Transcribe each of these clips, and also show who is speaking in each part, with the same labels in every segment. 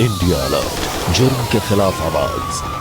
Speaker 1: India alert, जुर्म के खिलाफ आवाज।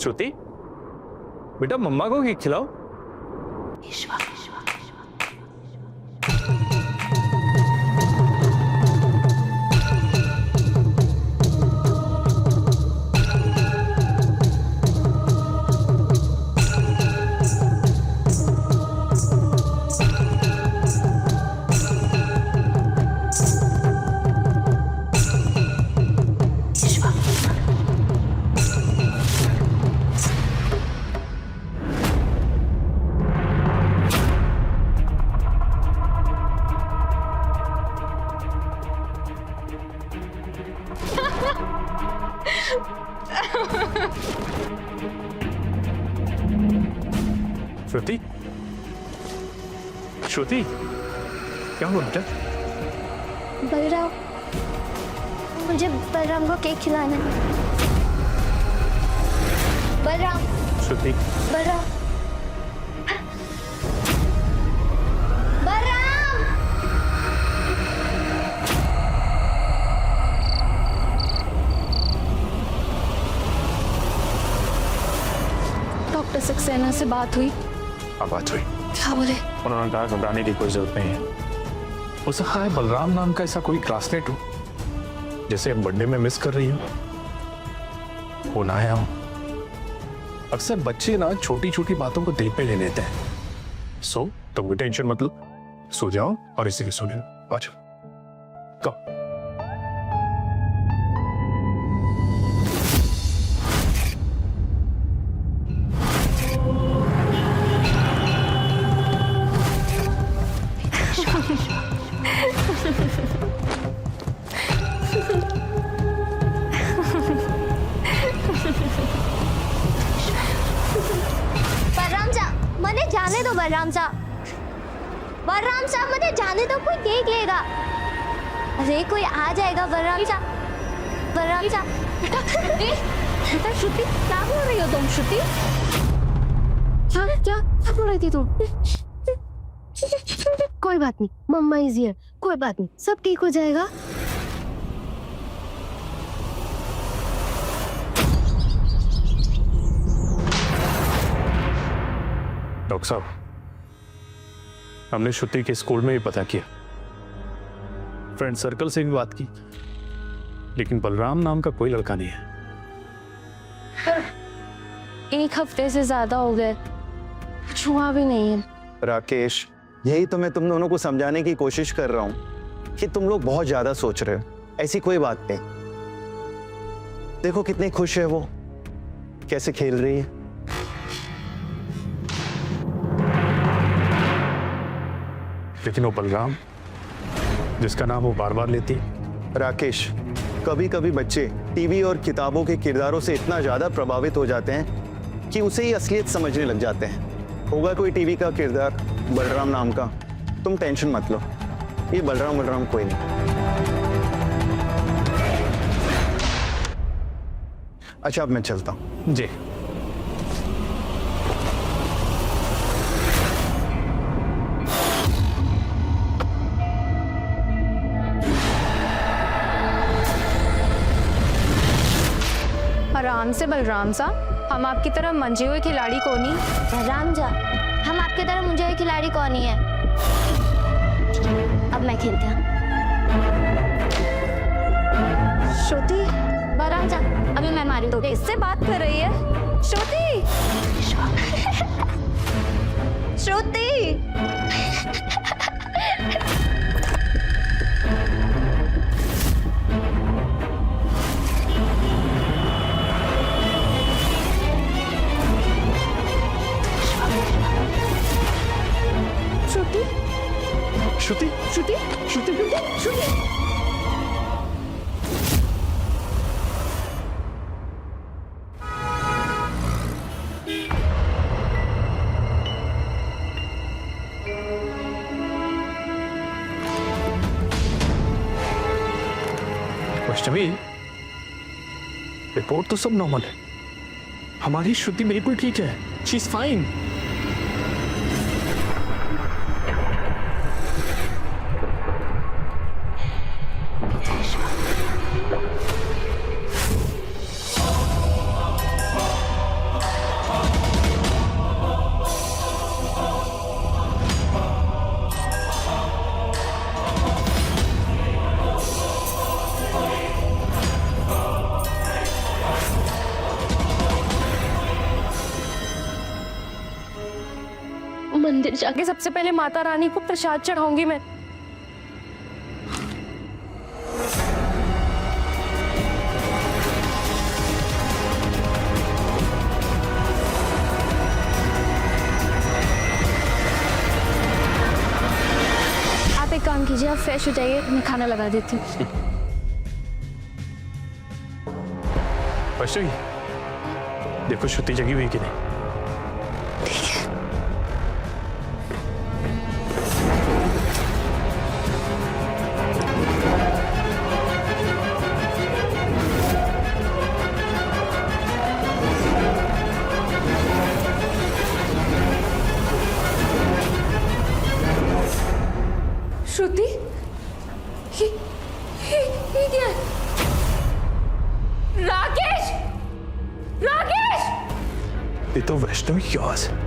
Speaker 2: श्रुति, बेटा मम्मा को केक खिलाओ। श्रुति, श्रुति, क्या हुआ बेटा?
Speaker 3: बलराम, मुझे बलराम को केक खिलाना है। बलराम,
Speaker 2: श्रुति,
Speaker 3: बलराम, बलराम। डॉक्टर सक्सेना से बात हुई?
Speaker 2: अब बात हुई।
Speaker 3: क्या बोले?
Speaker 2: उन्होंने कहा घबराने की कोई जरूरत नहीं है। हो सकता है बलराम नाम का ऐसा कोई क्लासमेट हो जैसे बर्थडे में मिस कर रही हो, वो ना आया हो। अक्सर बच्चे ना छोटी छोटी बातों को दिल पे ले लेते हैं। सो तुम कोई टेंशन मत लो, सो जाओ और इसी के सो जाओ। आ जाओ, कहो।
Speaker 3: जाने दो बलराम साहब, बलराम साहब मुझे जाने दो, कोई देख लेगा। अरे कोई आ जाएगा बलराम साहब, बलराम साहब। बेटा बेटा श्रुति, क्या बोल रही हो तुम? श्रुति, क्या क्या क्या बोल रही थी तुम? कोई बात नहीं, मम्मा इज हियर, कोई बात नहीं, सब ठीक हो जाएगा।
Speaker 2: डॉक्टर साहब, हमने श्रुति के स्कूल में भी पता किया, फ्रेंड सर्कल से भी बात की, लेकिन बलराम नाम का कोई लड़का नहीं है।
Speaker 3: एक हफ्ते से ज्यादा हो गए, कुछ हुआ भी नहीं है।
Speaker 4: राकेश, यही तो मैं तुम दोनों को समझाने की कोशिश कर रहा हूं कि तुम लोग बहुत ज्यादा सोच रहे हो। ऐसी कोई बात नहीं। देखो कितनी खुश है वो, कैसे खेल रही है।
Speaker 2: लेकिन वो बलराम जिसका नाम वो बार बार लेती है।
Speaker 4: राकेश, कभी कभी बच्चे टीवी और किताबों के किरदारों से इतना ज्यादा प्रभावित हो जाते हैं कि उसे ही असलियत समझने लग जाते हैं। होगा कोई टीवी का किरदार बलराम नाम का, तुम टेंशन मत लो, ये बलराम कोई नहीं। अच्छा, अब मैं चलता हूं।
Speaker 2: जी।
Speaker 5: आराम से बलराम सा, हम आपकी तरह मंजे हुए खिलाड़ी कौन ही?
Speaker 3: बलराम जा, हम आपकी तरह मुझे हुए खिलाड़ी कौन ही है। अब मैं खेलती हूँ।
Speaker 5: श्रुति,
Speaker 3: बलराम जा, अभी मैं मारी तो।
Speaker 5: इससे बात कर रही है? श्रुति, श्रुति।
Speaker 2: श्रुति श्रुति श्रुति श्रुति वैष्णवी, रिपोर्ट तो सब नॉर्मल है। हमारी श्रुति बिल्कुल ठीक है। She is fine.
Speaker 5: मंदिर जाके सबसे पहले माता रानी को प्रसाद चढ़ाऊंगी मैं। आप एक काम कीजिए, आप फ्रेश हो जाइए, मैं खाना लगा देती हूँ।
Speaker 2: वैष्णवी, देखो श्रुति जगी हुई कि नहीं।
Speaker 5: श्रुति, ये क्या है? राकेश, राकेश!
Speaker 2: ये तो वैष्णवी की आवाज है।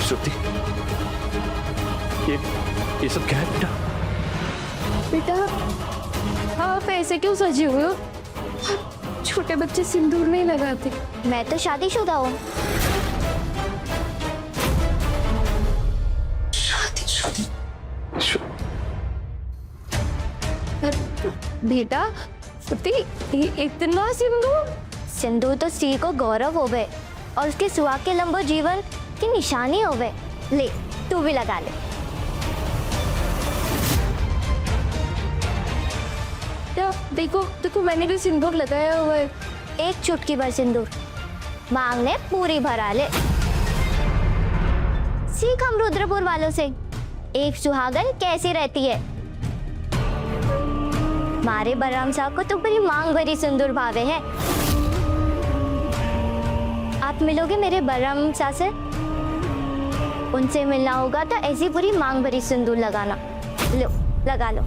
Speaker 2: श्रुति, ये सब क्या है बेटा?
Speaker 5: बेटा, आप ऐसे क्यों सजे हुए हो? छोटे बच्चे सिंदूर नहीं लगाते।
Speaker 3: मैं तो शादीशुदा हूँ।
Speaker 5: बेटा, श्रुति, इतना सिंदूर?
Speaker 3: सिंदूर तो स्त्री को गौरव होवे और उसके सुहाग के लंबो जीवन की निशानी होवे। ले, तू भी लगा ले।
Speaker 5: देखो देखो, मैंने भी सिंदूर लगाया हुआ है।
Speaker 3: एक चुटकी भर सिंदूर मांगने पूरी भरा ले। सीख हम रुद्रपुर वालों से, एक सुहागन कैसी रहती है। मारे बलराम साहब को तो पूरी मांग भरी सिंदूर भावे है। आप मिलोगे मेरे बलराम साहब से, उनसे मिलना होगा तो ऐसी पूरी मांग भरी सिंदूर लगाना। लो, लगा लो।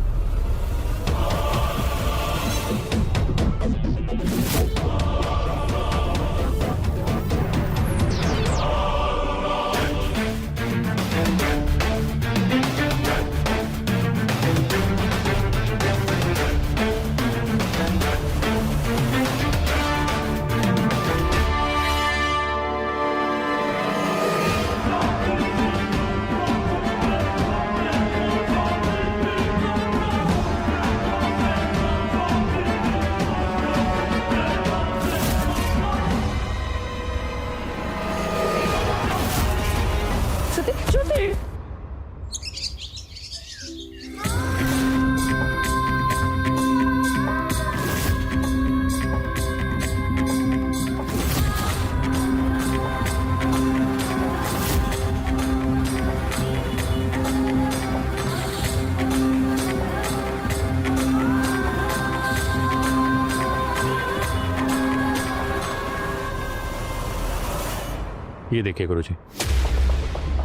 Speaker 2: ये देखिए गुरुजी,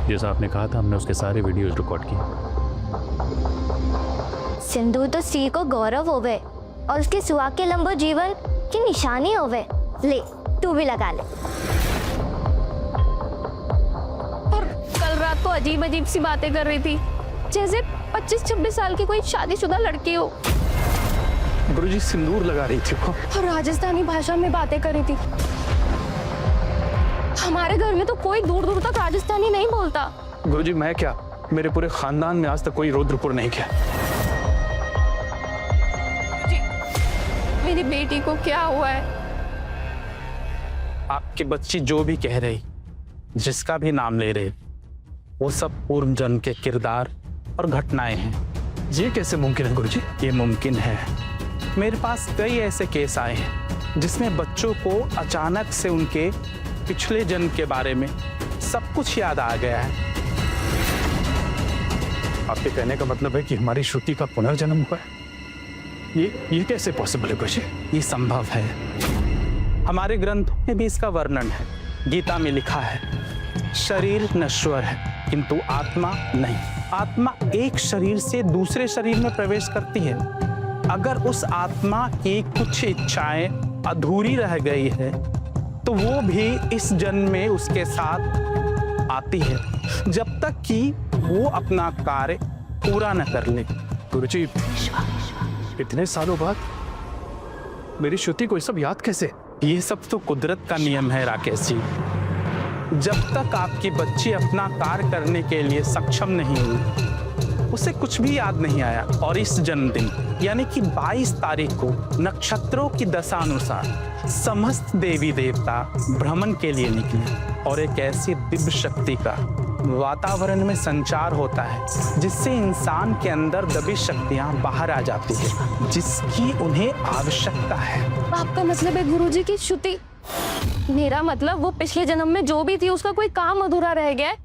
Speaker 2: जैसा आपने कहा था हमने उसके सारे वीडियोस रिकॉर्ड किए।
Speaker 3: सिंदूर तो स्त्री को गौरव होवे और उसके सुहाग के लंबो जीवन की निशानी होवे। ले, तू भी लगा ले।
Speaker 5: और कल रात को अजीब अजीब सी बातें कर रही थी, जैसे 25-26 साल की कोई शादीशुदा लड़की हो।
Speaker 2: गुरुजी सिंदूर लगा रही थी वो।
Speaker 5: और राजस्थानी भाषा में बातें कर रही थी। हमारे घर में तो कोई दूर दूर तक राजस्थानी नहीं बोलता।
Speaker 2: गुरुजी मैं क्या, मेरे पूरे खानदान में आज तक कोई रुद्रपुर नहीं किया।
Speaker 5: मेरी बेटी को क्या हुआ है?
Speaker 2: आपकी बच्ची जो भी कह रही, जिसका भी नाम ले रहे, वो सब पूर्व जन्म के किरदार और घटनाएं हैं।
Speaker 6: ये कैसे मुमकिन है गुरुजी?
Speaker 2: ये मुमकिन है। मेरे पास कई ऐसे केस आए हैं जिसमें बच्चों को अचानक से उनके पिछले जन्म के बारे में सब कुछ याद आ गया है।
Speaker 6: आपके कहने का मतलब है कि हमारी श्रुति का पुनर्जन्म हुआ है? ये कैसे पॉसिबल है गुरुजी?
Speaker 2: ये संभव है। हमारे ग्रंथों में भी इसका वर्णन है। गीता में लिखा है, शरीर नश्वर है किंतु आत्मा नहीं। आत्मा एक शरीर से दूसरे शरीर में प्रवेश करती है। अगर उस आत्मा की कुछ इच्छाएं अधूरी रह गई है तो वो भी इस जन्म में उसके साथ आती है, जब तक कि वो अपना कार्य पूरा न कर ले।
Speaker 6: गुरुजी, इतने सालों बाद मेरी श्रुति को ये सब याद कैसे?
Speaker 2: ये सब तो कुदरत का नियम है राकेश जी। जब तक आपकी बच्ची अपना कार्य करने के लिए सक्षम नहीं हुई, उसे कुछ भी याद नहीं आया। और इस जन्मदिन यानी कि 22 तारीख को नक्षत्रों की दशानुसार समस्त देवी देवता भ्रमण के लिए निकले और एक ऐसी दिव्य शक्ति का वातावरण में संचार होता है जिससे इंसान के अंदर दबी शक्तियां बाहर आ जाती है, जिसकी उन्हें आवश्यकता है।
Speaker 5: आपका मतलब है गुरुजी की श्रुति? मेरा मतलब वो पिछले जन्म में जो भी थी उसका कोई काम अधूरा रह गया है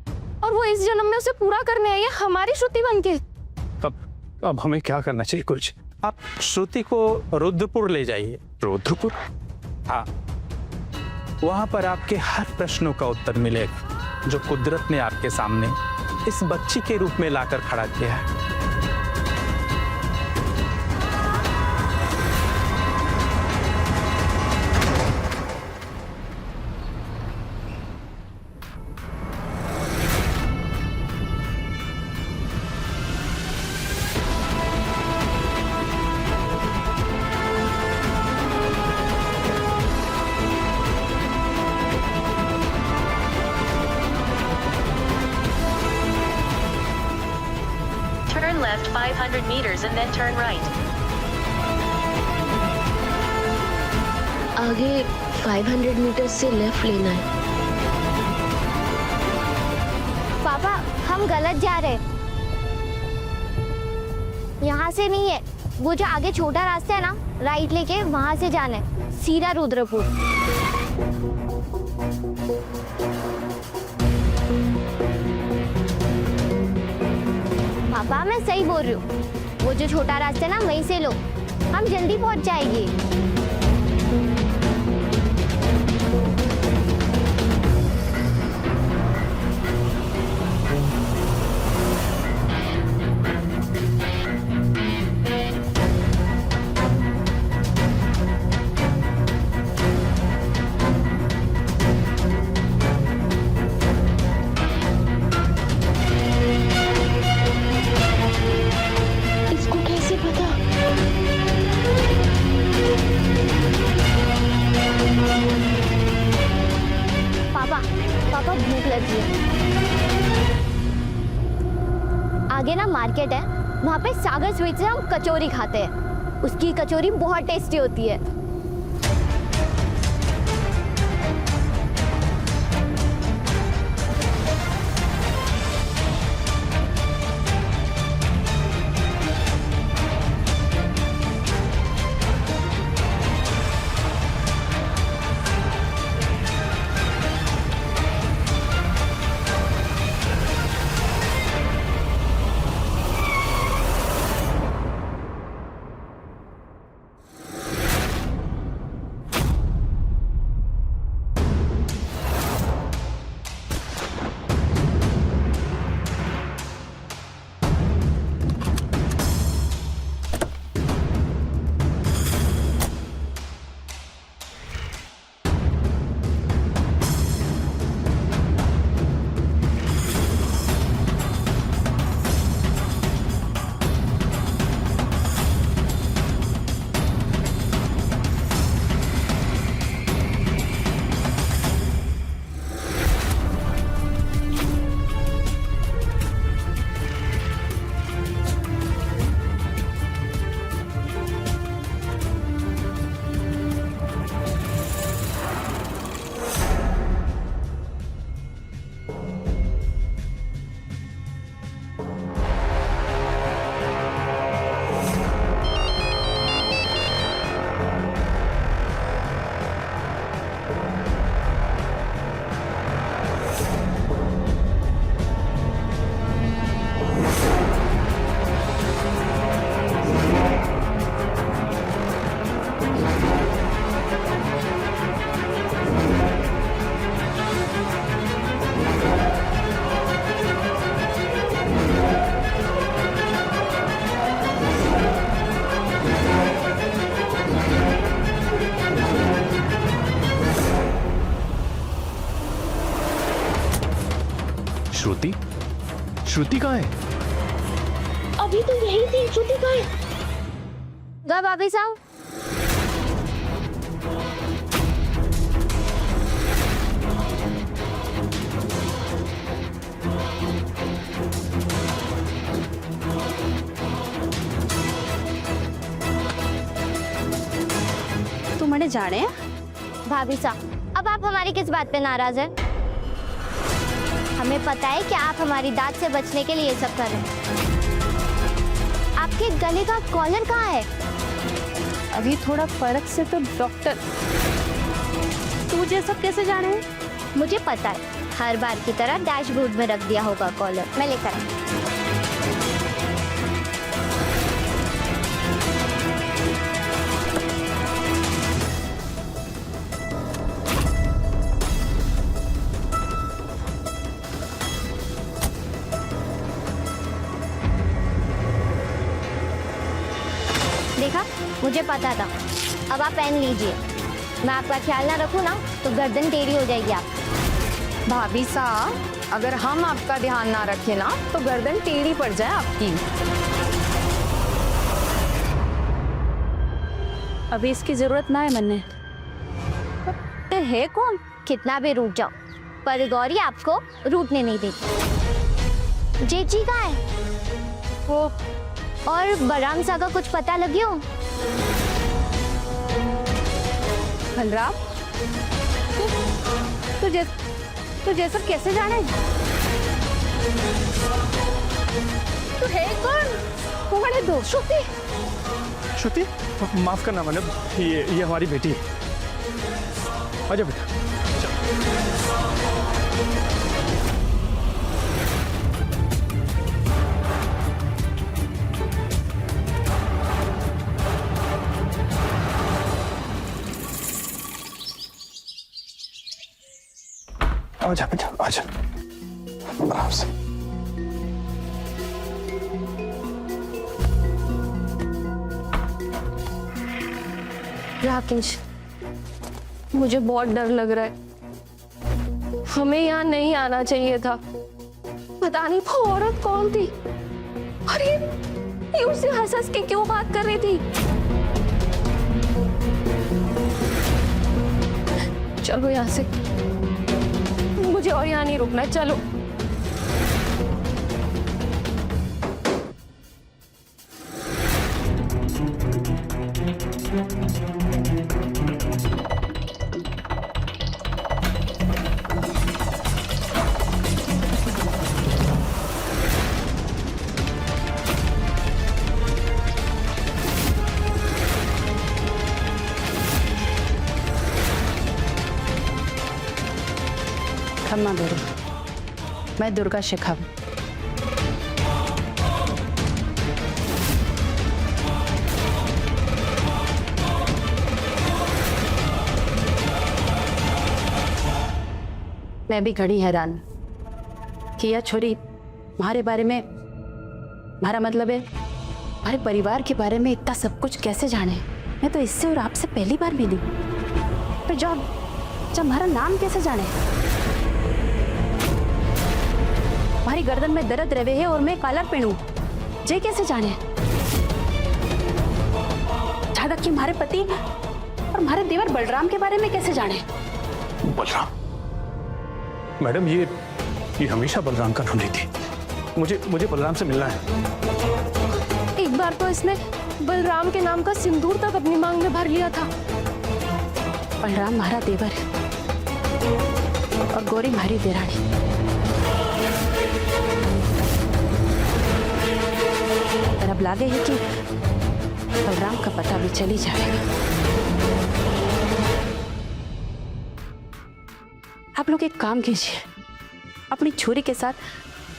Speaker 5: और वो इस जन्म में उसे पूरा करने आई है हमारी श्रुति बनके।
Speaker 6: अब हमें क्या करना चाहिए गुरुजी?
Speaker 2: आप श्रुति को रुद्रपुर ले जाइए।
Speaker 6: रुद्रपुर?
Speaker 2: हाँ, वहां पर आपके हर प्रश्नों का उत्तर मिलेगा जो कुदरत ने आपके सामने इस बच्ची के रूप में लाकर खड़ा किया है।
Speaker 7: Turn left 500 meters and then turn right.
Speaker 8: आगे 500 मीटर से लेफ्ट लेना है।
Speaker 3: पापा, हम गलत जा रहे हैं। यहाँ से नहीं है, वो जो आगे छोटा रास्ता है ना, राइट लेके वहां से जाना है, सीधा रुद्रपुर। पापा, मैं सही बोल रही हूँ। वो जो छोटा रास्ता है ना, वहीं से लो, हम जल्दी पहुंच जाएंगे।
Speaker 8: इसको कैसे पता?
Speaker 3: पापा भूख लगी है। आगे ना मार्केट है, वहाँ पे सागर स्वीट से हम कचौरी खाते हैं। उसकी कचौरी बहुत टेस्टी होती है।
Speaker 2: श्रुति? श्रुति कहाँ है?
Speaker 8: अभी तो यही थी, श्रुति कहाँ है?
Speaker 3: गए भाभी साहब।
Speaker 9: तुम्हारे जा रहे हैं?
Speaker 3: भाभी साहब, अब आप हमारी किस बात पे नाराज हैं? हमें पता है कि आप हमारी दाद से बचने के लिए ये सब कर रहे हैं। आपके गले का कॉलर कहाँ है?
Speaker 9: अभी थोड़ा फर्क से तो डॉक्टर। तुझे सब कैसे जाने हैं?
Speaker 3: मुझे पता है, हर बार की तरह डैशबोर्ड में रख दिया होगा कॉलर। मैं लेकर आई। देखा, मुझे पता था। अब आप पेन लीजिए। मैं आपका ख्याल ना रखूं ना तो गर्दन टेढ़ी हो जाएगी आप।
Speaker 5: भाभी साहब, अगर हम आपका ध्यान ना रखें ना तो गर्दन टेढ़ी पड़ जाए आपकी।
Speaker 9: अभी इसकी जरूरत ना है मन्ने।
Speaker 3: तो है कौन? कितना भी रूठ जाओ, पर गौरी आपको रूठने नहीं देती। जेजी कहाँ है? वो और बलराम सा का कुछ पता लगियो?
Speaker 9: बलराम, तुझे सब कैसे जाने? तू है कौन? कौन है दो? श्रुति।
Speaker 6: श्रुति, माफ करना मैडम, ये हमारी बेटी है। आजा बेटा। आजा बेटा, आजा आराम से।
Speaker 5: राकेश, मुझे बहुत डर लग रहा है। हमें यहाँ नहीं आना चाहिए था। पता नहीं वो औरत कौन थी और ये उससे हंस हंस के क्यों बात कर रही थी। चलो यहाँ से, मुझे और यहाँ नहीं रुकना। चलो।
Speaker 9: खम्मा बेरू, मैं दुर्गा शेखर। मैं भी घड़ी हैरान कि यह छोरी हमारे बारे में, हमारा मतलब है हमारे परिवार के बारे में इतना सब कुछ कैसे जाने। मैं तो इससे और आपसे पहली बार मिली, पर जब हमारा नाम कैसे जाने? हमारी गर्दन में दर्द रहे है और मैं कॉलर पहनूं, जे कैसे जाने? जहाँ तक कि हमारे पति और हमारे देवर बलराम के बारे में कैसे जाने?
Speaker 6: बलराम? मैडम, ये हमेशा बलराम का ढूंढी थी। मुझे बलराम से मिलना है।
Speaker 5: एक बार तो इसने बलराम के नाम का सिंदूर तक अपनी मांग में भर लिया था।
Speaker 9: बलराम हमारा देवर और गौरी हमारी देरानी। पर अब लागे है कि बलराम का पता भी चली जाएगा। आप लोग एक काम कीजिए, अपनी छोरी के साथ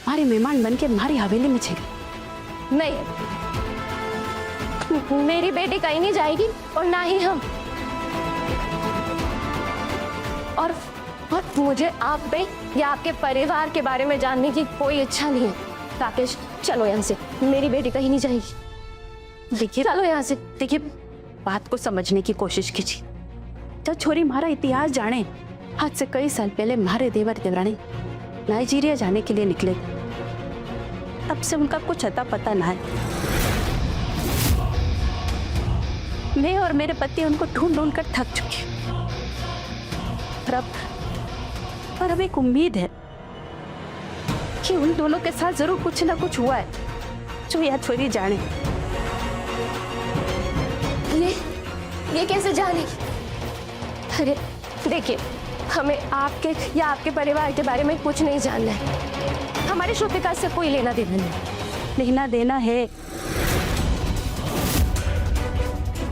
Speaker 9: हमारे मेहमान बन के हमारी हवेली में चले।
Speaker 5: नहीं, मेरी बेटी कहीं नहीं जाएगी और ना ही हम। और मुझे आप पे या आपके परिवार के बारे में जानने की कोई इच्छा नहीं है। राकेश, चलो यहाँ से, मेरी बेटी कहीं नहीं जाएगी।
Speaker 9: देखिए,
Speaker 5: चलो यहाँ से।
Speaker 9: देखिए, बात को समझने की कोशिश कीजिए। जब छोरी हमारा इतिहास जाने, आज से कई साल पहले हमारे देवर देवरानी नाइजीरिया जाने के लिए निकले। तब से उनका कुछ अता पता ना है। मैं और मेरे पति उनको ढूंढ ढूंढ कर थक चुके हैं। पर अब एक उम्मीद है कि उन दोनों के साथ जरूर कुछ ना कुछ हुआ है जो या छोरी जाने।
Speaker 5: ये कैसे जानेगी? अरे देखिए, हमें आपके या आपके परिवार के बारे में कुछ नहीं जानना है। हमारी श्रुतिका से कोई लेना देना नहीं।
Speaker 9: लेना देना है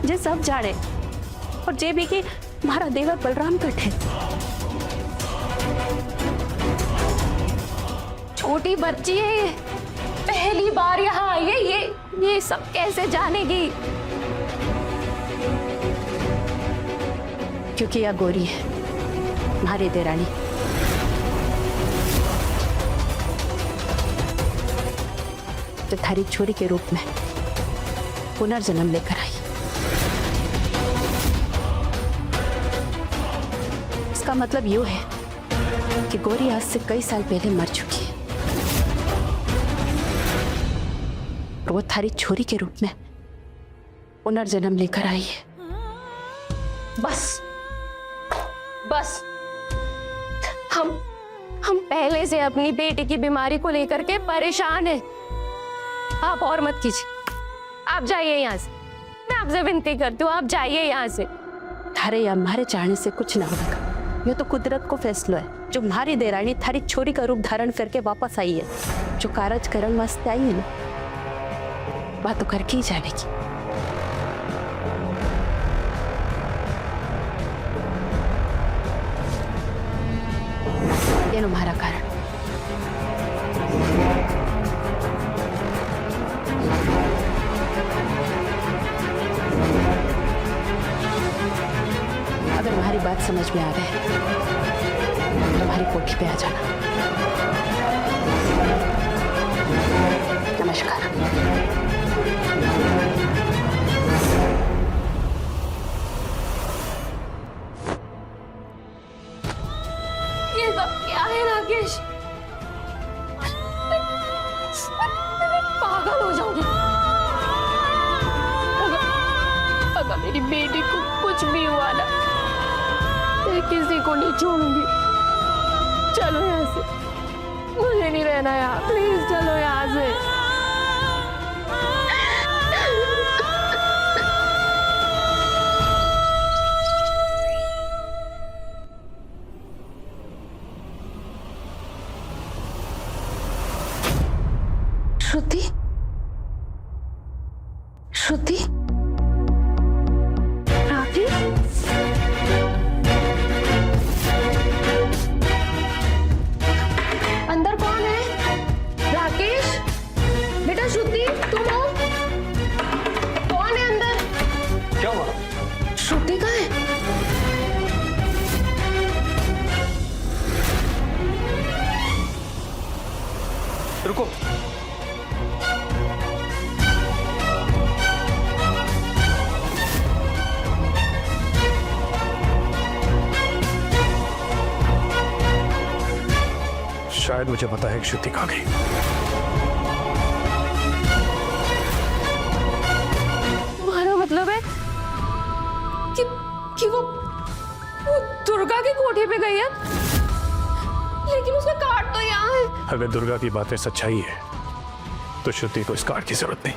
Speaker 9: जे सब जाने, और जे भी कि हमारा देवर बलराम कट है।
Speaker 5: छोटी बच्ची है ये, पहली बार यहाँ आई है। ये सब कैसे जानेगी?
Speaker 9: क्योंकि यह गोरी है, हमारी देरानी। जो थारी छोरी के रूप में पुनर्जन्म लेकर आई। इसका मतलब यूं है कि गोरी आज से कई साल पहले मर चुकी है और वो थारी छोरी के रूप में पुनर्जन्म लेकर आई है।
Speaker 5: बस हम पहले से अपनी बेटी की बीमारी को लेकर के परेशान हैं। आप और मत कीजिए, आप जाइए यहाँ से। मैं आपसे विनती करती हूँ, आप जाइए यहाँ से।
Speaker 9: थारे या हमारे चाहने से कुछ ना होगा। यह तो कुदरत को फैसला है। जो हमारी देरानी थारी छोरी का रूप धारण करके वापस आई है, जो कारज करण वास्ते आई है ना, बात तो करके ही जाएगी। ये तुम्हारा कारण। अगर तुम्हारी बात समझ में आ रही तो तुम्हारी कोठी पे आ जाना। नमस्कार।
Speaker 5: ये सब क्या है राकेश? मैं पागल हो जाऊंगी अगर मेरी बेटी को कुछ भी हुआ ना। मैं किसी को नहीं छोड़ूंगी। चलो यहाँ से, मुझे नहीं रहना यहाँ। प्लीज चलो यहाँ से। श्रुति, श्रुति, राकेश, अंदर कौन है? राकेश, बेटा श्रुति, तुम हो? कौन है अंदर?
Speaker 6: क्या हुआ?
Speaker 5: श्रुति कहाँ है?
Speaker 6: रुको।
Speaker 2: शायद मुझे पता है कि श्रुति कहाँ गई।
Speaker 5: तुम्हारा मतलब है कि वो दुर्गा की कोठी पे गई है, लेकिन उसका कार्ड तो यहाँ है।
Speaker 2: अगर दुर्गा की बातें सच्चाई है तो श्रुति को इस कार्ड की जरूरत नहीं।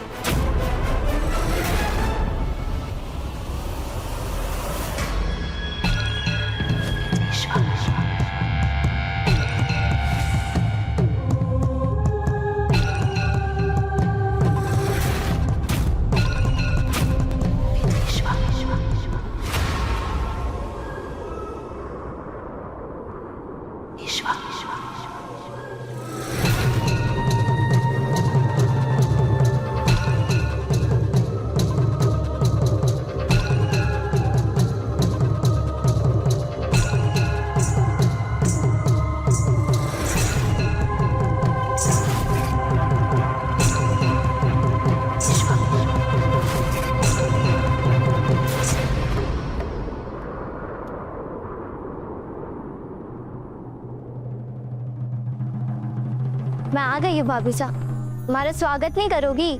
Speaker 3: मैं आ गई हूँ भाभी साहब, हमारा स्वागत नहीं करोगी?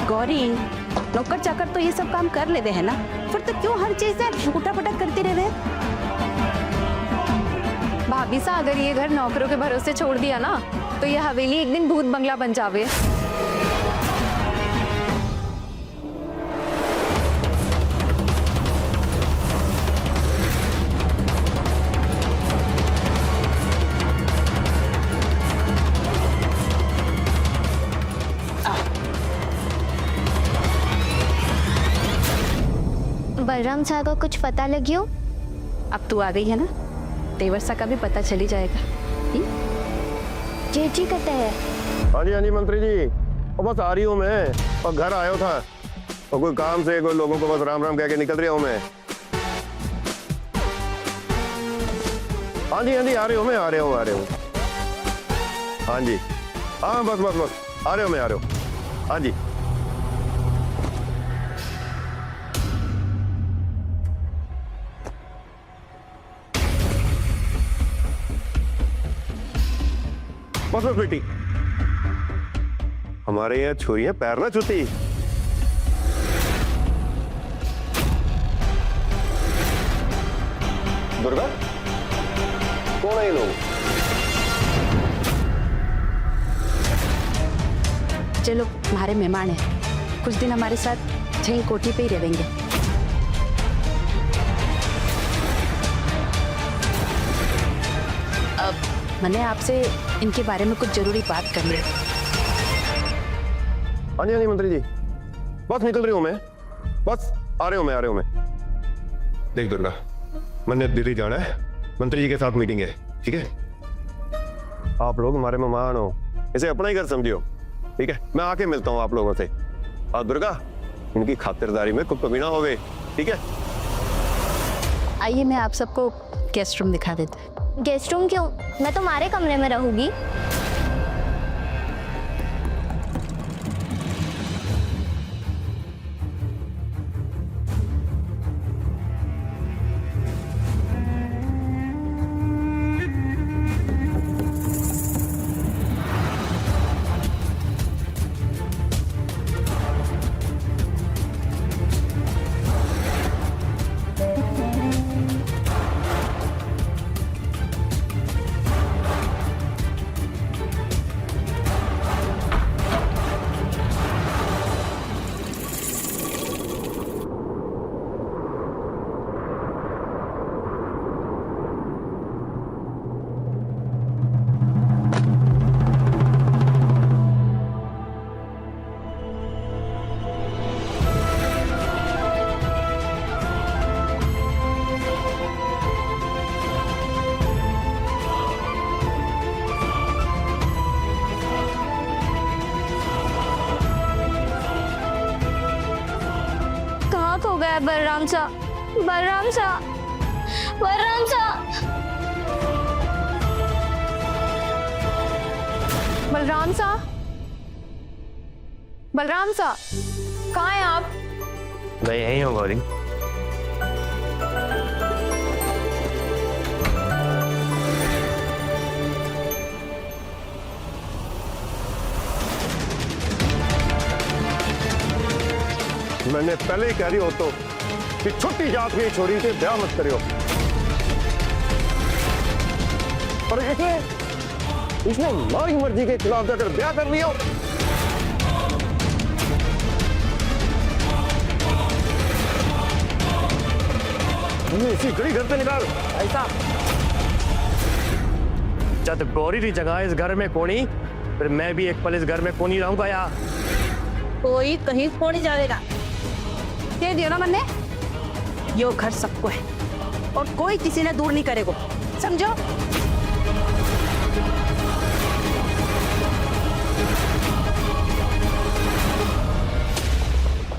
Speaker 9: गौरी, नौकर चाकर तो ये सब काम कर लेते हैं ना, फिर तो क्यों हर चीज से उठा पटक करते रह रहे हैं?
Speaker 5: भाभी सा अगर ये घर नौकरों के भरोसे छोड़ दिया ना तो ये हवेली एक दिन भूत बंगला बन जावे।
Speaker 3: बलराम साहब को कुछ पता लगियो?
Speaker 9: अब तू आ गई है ना, तेवर सा का भी पता चली जाएगा।
Speaker 3: जी कहते हैं।
Speaker 10: हाँ जी मंत्री जी, और बस आ रही हूँ मैं, और घर आया था और कोई काम से कोई लोगों को बस राम राम कह के निकल रहा हूँ मैं। हाँ जी आ रहा हूँ। हाँ जी, हाँ बस आ रहा हूँ। हाँ जी बस बेटी, हमारे यहाँ छोरियां पैर ना छूती। दुर्गा, कौन है ये लोग?
Speaker 9: चलो, हमारे मेहमान हैं, कुछ दिन हमारे साथ यहीं कोठी पे ही रहेंगे। अब मैंने आपसे इनके बारे में कुछ जरूरी बात करनी है।
Speaker 10: हाँ जी मंत्री जी, बस निकल रही हूँ मैं, बस आ रहा हूँ मैं। देख दुर्गा, मैंने दिल्ली जाना है, मंत्री जी के साथ मीटिंग है, ठीक है? आप लोग हमारे मेहमान हो, इसे अपना ही घर समझियो, ठीक है? मैं आके मिलता हूँ आप लोगों से। और दुर्गा, इनकी खातिरदारी में कोई कमी ना होवे, ठीक है?
Speaker 9: आइए, मैं आप सबको गेस्ट रूम दिखा देता हूँ।
Speaker 3: गेस्ट रूम क्यों? मैं तुम्हारे कमरे में रहूंगी। रहा है बलराम सा, बलराम सा, बलराम सा।
Speaker 5: बलराम सा, बलराम सा, कहाँ हैं आप?
Speaker 6: मैं यहीं हूँ गौरी।
Speaker 10: मैंने पहले ही कह रही हो तो कि छोटी जात की छोरी से ब्याह मत करियो। पर इसने माँ की मर्जी के खिलाफ जाकर ब्याह कर लियो। इसी घड़ी घर से निकाल।
Speaker 6: ऐसा जब गौरी की जगह इस घर में कोनी, फिर मैं भी एक पल इस घर में कोनी रहूंगा यार।
Speaker 9: कोई कहीं को नहीं जाएगा। दे दियो ना मैंने, यो घर सबको है और कोई किसी ने दूर नहीं करेगा, समझो।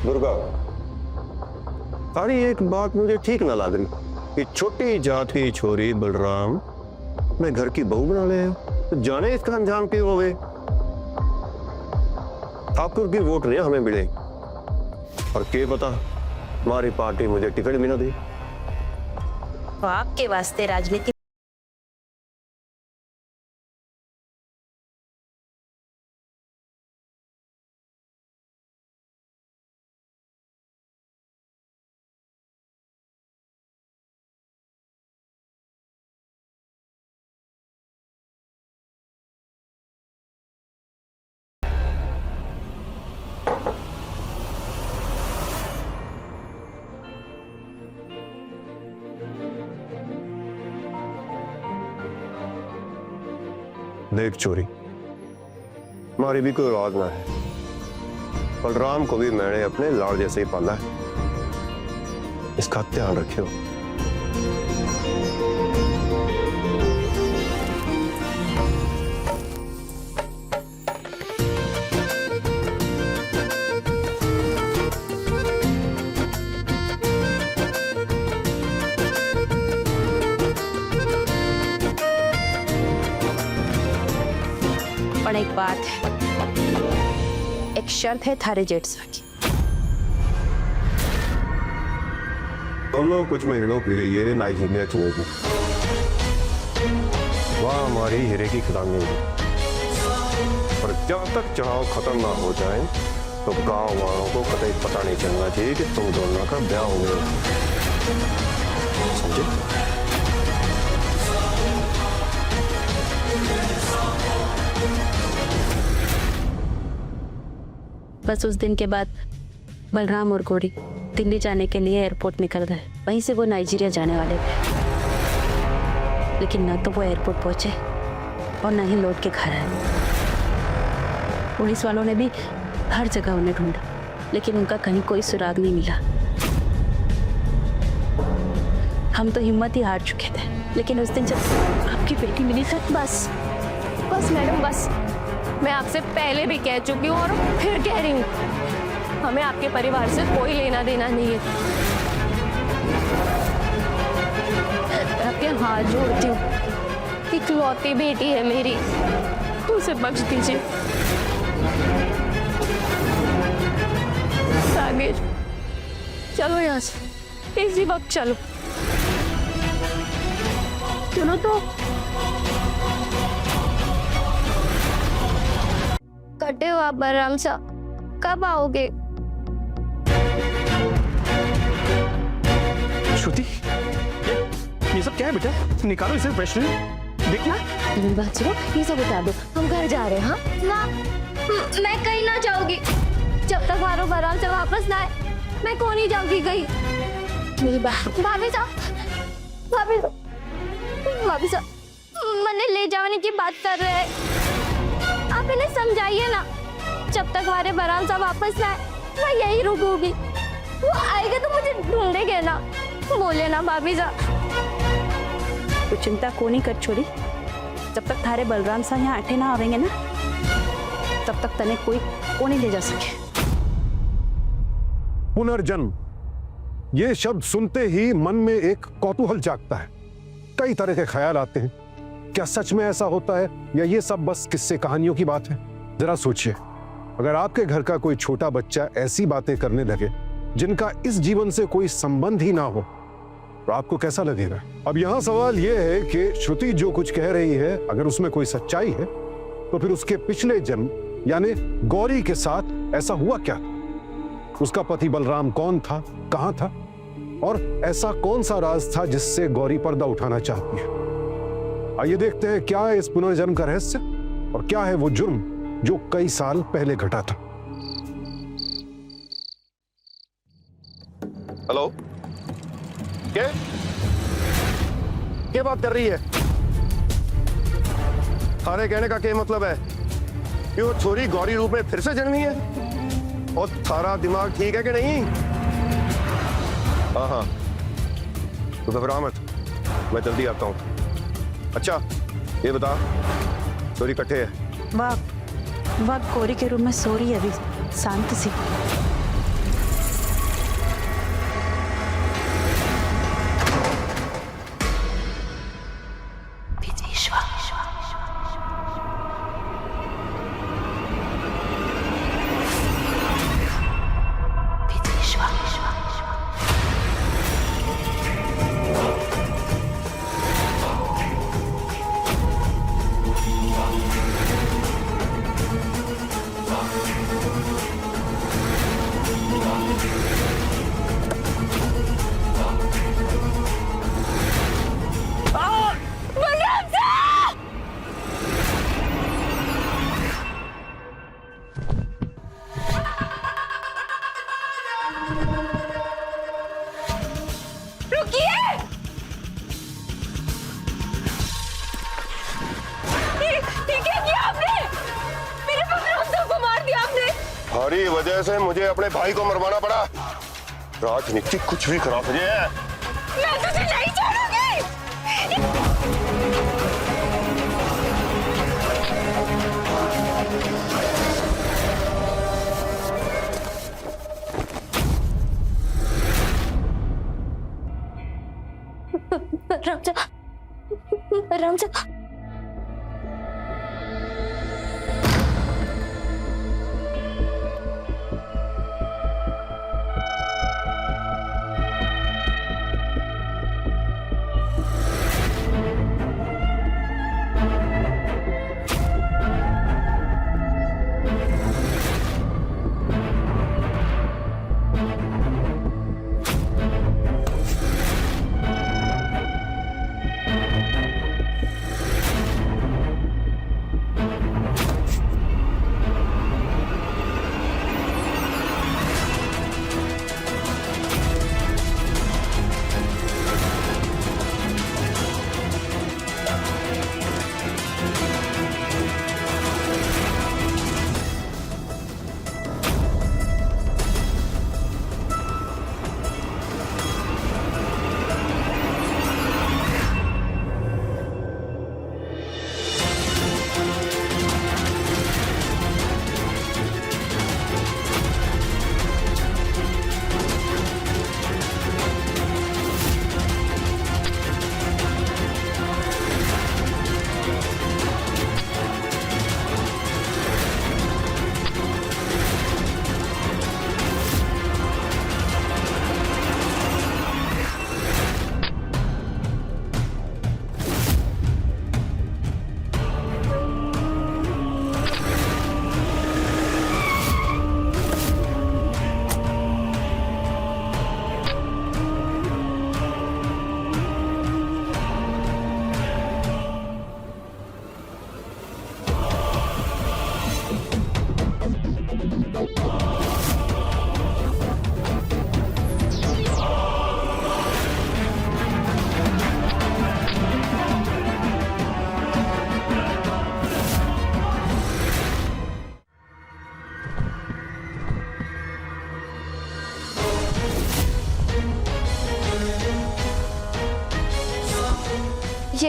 Speaker 10: दुर्गा, सारी एक बात मुझे ठीक ना लग रही कि छोटी जात की छोरी बलराम मैं घर की बहू बना ले, तो जाने इसका अंजाम क्यों होवे। ठाकुर की वोट नहीं हमें मिले और के पता हमारी पार्टी मुझे टिकट भी ना दे।
Speaker 9: तो आपके वास्ते राजनीति
Speaker 10: देख चोरी, हमारी भी कोई औलाद ना है। बलराम को भी मैंने अपने लाड़ जैसे ही पाला है, इसका ध्यान रखियो।
Speaker 9: पर एक बात है, एक शर्त है थारे जेठसा की।
Speaker 10: हम लोग कुछ महीनों के लिए ये नाइजीरिया चलेगी, वहां हमारी हीरे की खदानी होगी। पर जब तक चढ़ाव खत्म ना हो जाए तो गांव वालों को कतई पता नहीं चलना चाहिए कि तुम दोनों का ब्याह हो गया, समझे?
Speaker 9: बस उस दिन के बाद बलराम और गौरी दिल्ली जाने के लिए एयरपोर्ट निकल गए। वहीं से वो नाइजीरिया जाने वाले थे, लेकिन ना तो वो एयरपोर्ट पहुंचे और ना ही लौट के घर आए। पुलिस वालों ने भी हर जगह उन्हें ढूंढा, लेकिन उनका कहीं कोई सुराग नहीं मिला। हम तो हिम्मत ही हार चुके थे, लेकिन उस दिन जब आपकी बेटी मिली तो
Speaker 5: बस बस मैडम बस, मैं आपसे पहले भी कह चुकी हूँ और फिर कह रही हूँ, हमें आपके परिवार से कोई लेना देना नहीं है। आपके हाथ जोड़ती हूँ, इकलौती बेटी है मेरी, उसे बख्श दीजिए। आगे चलो यहाँ से, इसी वक्त चलो। सुनो तो, कटे हो आप बलराम सा, कब आओगे?
Speaker 6: श्रुति, ये सब क्या है बेटा? निकालो इसे वैष्णवी, देखना।
Speaker 5: मेरी बात सुनो, ये सब बता दो, हम घर जा रहे हैं। हाँ माँ, मैं कहीं ना जाऊंगी जब तक मारो बलराम से वापस ना आए। मैं कौन ही जाऊंगी कहीं। मेरी बात, भाभी साहब, भाभी साहब, मैंने ले जाने की बात कर रहे हैं, आप इन्हें समझाइए ना। जब तक हमारे बलराम साहब वापस ना आए, मैं यही रुकूंगी। वो आएगा तो मुझे ढूंढेंगे ना, बोले ना भाभी साहब।
Speaker 9: तो चिंता को नहीं कर छोड़ी, जब तक थारे बलराम साहब यहाँ आटे ना आवेंगे ना, तब तक तने कोई को नहीं ले जा सके।
Speaker 10: पुनर्जन्म
Speaker 11: ये शब्द सुनते ही मन में एक कौतूहल जागता है, कई तरह के ख्याल आते हैं। क्या सच में ऐसा होता है या ये सब बस किस्से कहानियों की बात है? जरा सोचिए, अगर आपके घर का कोई छोटा बच्चा ऐसी बातें करने लगे जिनका इस जीवन से कोई संबंध ही ना हो, तो आपको कैसा लगेगा? अब यहाँ सवाल यह है कि श्रुति जो कुछ कह रही है, अगर उसमें कोई सच्चाई है तो फिर उसके पिछले जन्म यानी गौरी के साथ ऐसा हुआ क्या? उसका पति बलराम कौन था, कहां था, और ऐसा कौन सा राज था जिससे गौरी पर्दा उठाना चाहती है? आइए देखते हैं क्या है इस पुनर्जन्म का रहस्य और क्या है वो जुर्म जो कई साल पहले घटा था।
Speaker 10: हेलो, क्या बात कर रही है? थारे कहने का क्या मतलब है कि वो छोरी गौरी रूप में फिर से जन्मी है? और थारा दिमाग ठीक है कि नहीं? हाँ, तो घबरा मत, मैं जल्दी आता हूँ। अच्छा ये बता, छोरी कट्ठे है?
Speaker 9: वाह गौरी के रूम में सो रही है अभी, शांत सी।
Speaker 10: हमारी वजह से मुझे अपने भाई को मरवाना पड़ा। राजनीति कुछ भी खराब हो जाए,
Speaker 5: मैं तुझे नहीं छोड़ूंगी।
Speaker 3: रामचा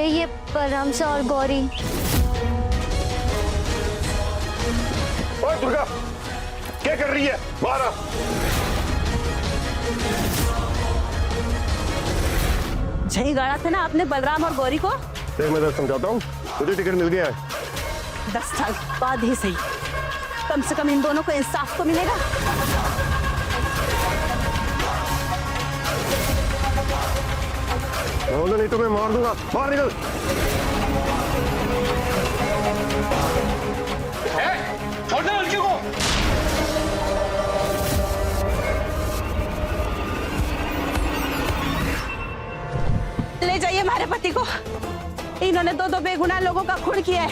Speaker 3: ये परमसा और गौरी।
Speaker 10: ओए दुर्गा, क्या कर रही है? बाहर आ।
Speaker 9: झई गाड़ा थे ना आपने बलराम और गौरी को।
Speaker 10: देख मैं दस समझाता हूँ, तुझे टिकट मिल गया है।
Speaker 9: 10 साल बाद ही सही, कम से कम इन दोनों को इंसाफ तो मिलेगा।
Speaker 10: बोलो नहीं तो मैं मार दूंगा। बाहर निकल।
Speaker 6: छोड़ना लड़की को।
Speaker 9: ले जाइए हमारे पति को, इन्होंने 2-2 बेगुनाह लोगों का खून किया है।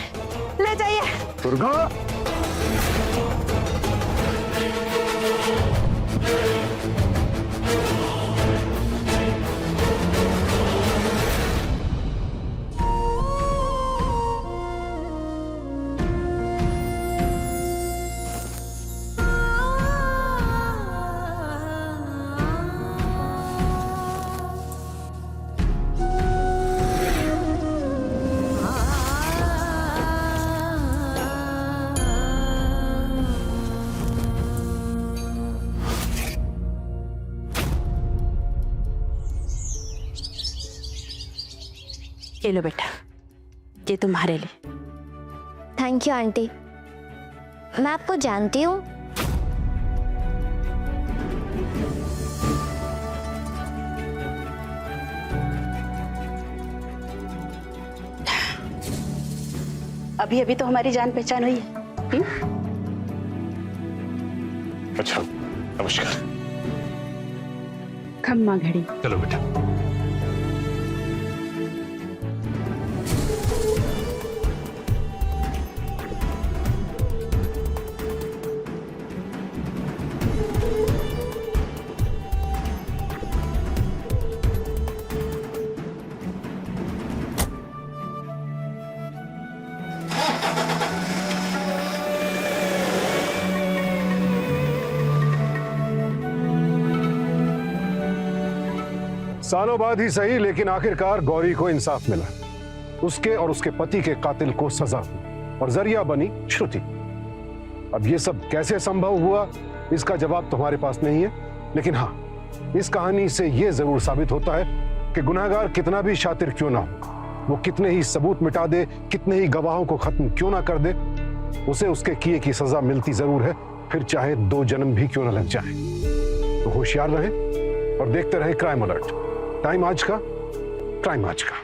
Speaker 9: ले जाइए।
Speaker 11: दुर्गा,
Speaker 9: ये लो बेटा, ये तुम्हारे लिए।
Speaker 3: Thank you aunty. मैं आपको जानती हूँ।
Speaker 9: अभी अभी तो हमारी जान पहचान हुई है।
Speaker 2: अच्छा, नमस्कार।
Speaker 9: खम्मा घड़ी।
Speaker 2: चलो बेटा।
Speaker 11: सालों बाद ही सही, लेकिन आखिरकार गौरी को इंसाफ मिला। उसके और उसके पति के कातिल को सजा हुई और जरिया बनी श्रुति। अब ये सब कैसे संभव हुआ, इसका जवाब तुम्हारे पास नहीं है, लेकिन हाँ, इस कहानी से यह जरूर साबित होता है कि गुनहगार कितना भी शातिर क्यों ना हो, वो कितने ही सबूत मिटा दे, कितने ही गवाहों को खत्म क्यों ना कर दे, उसे उसके किए की सजा मिलती जरूर है, फिर चाहे 2 जन्म भी क्यों ना लग जाए। तो होशियार रहें और देखते रहें क्राइम अलर्ट। टाइम आज का, क्राइम आज का।